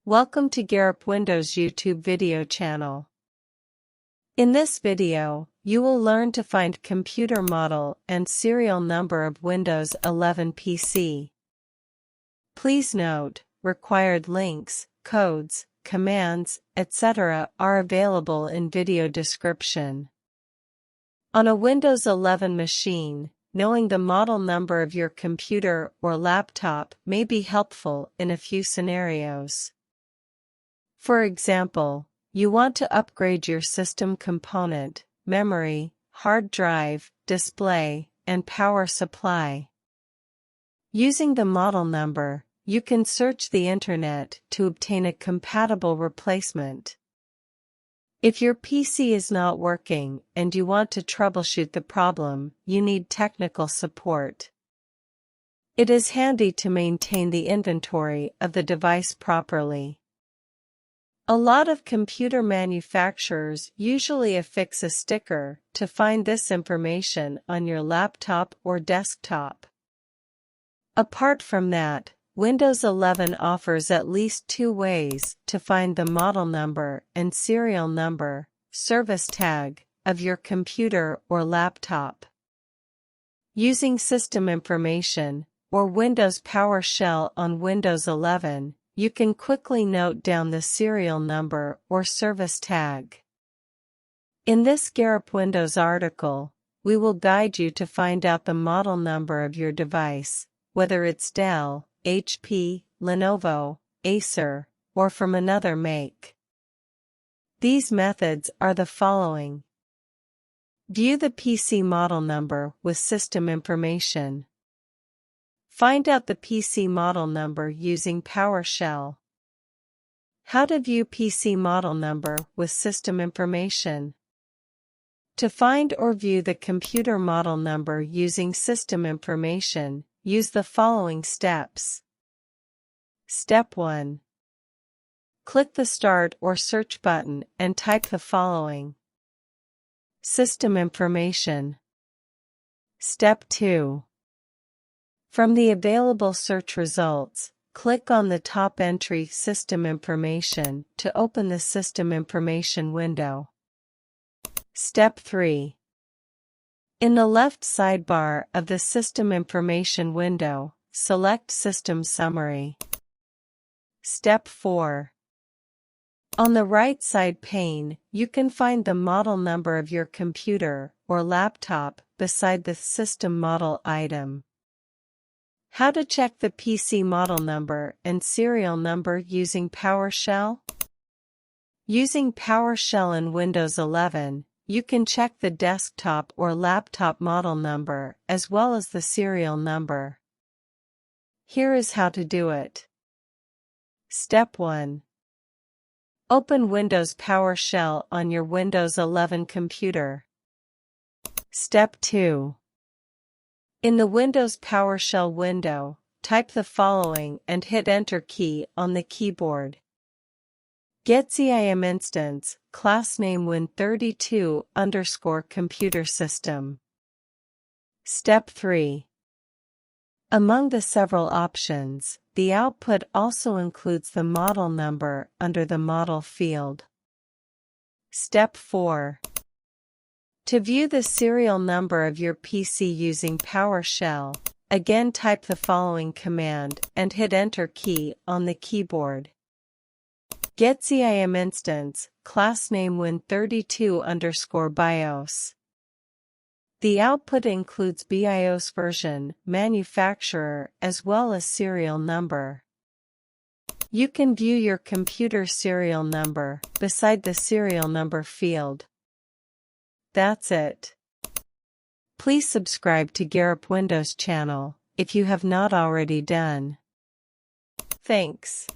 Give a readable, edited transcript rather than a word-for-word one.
Welcome to Garrop Windows YouTube video channel. In this video, you will learn to find computer model and serial number of Windows 11 PC. Please note, required links, codes, commands, etc. are available in video description. On a Windows 11 machine, knowing the model number of your computer or laptop may be helpful in a few scenarios. For example, you want to upgrade your system component, memory, hard drive, display, and power supply. Using the model number, you can search the internet to obtain a compatible replacement. If your PC is not working and you want to troubleshoot the problem, you need technical support. It is handy to maintain the inventory of the device properly. A lot of computer manufacturers usually affix a sticker to find this information on your laptop or desktop. Apart from that, Windows 11 offers at least two ways to find the model number and serial number, service tag, of your computer or laptop. Using System Information, or Windows PowerShell on Windows 11, you can quickly note down the serial number or service tag. In this Garrop Windows article, we will guide you to find out the model number of your device, whether it's Dell, HP, Lenovo, Acer, or from another make. These methods are the following. View the PC model number with System Information. Find out the PC model number using PowerShell. How to view PC model number with System Information. To find or view the computer model number using System Information, use the following steps. Step 1. Click the Start or Search button and type the following. System Information. Step 2. From the available search results, click on the top entry System Information to open the System Information window. Step 3. In the left sidebar of the System Information window, select System Summary. Step 4. On the right side pane, you can find the model number of your computer or laptop beside the system model item. How to check the PC model number and serial number using PowerShell? Using PowerShell in Windows 11, you can check the desktop or laptop model number as well as the serial number. Here is how to do it. Step 1. Open Windows PowerShell on your Windows 11 computer. Step 2. In the Windows PowerShell window, type the following and hit Enter key on the keyboard. Get_ZIM instance, class name Win32_computer system. Step 3. Among the several options, the output also includes the model number under the model field. Step 4. To view the serial number of your PC using PowerShell, again type the following command and hit Enter key on the keyboard. Get_ZIM instance, class name Win32_BIOS. The output includes BIOS version, manufacturer, as well as serial number. You can view your computer serial number beside the serial number field. That's it. Please subscribe to Garrop Windows channel if you have not already done. Thanks.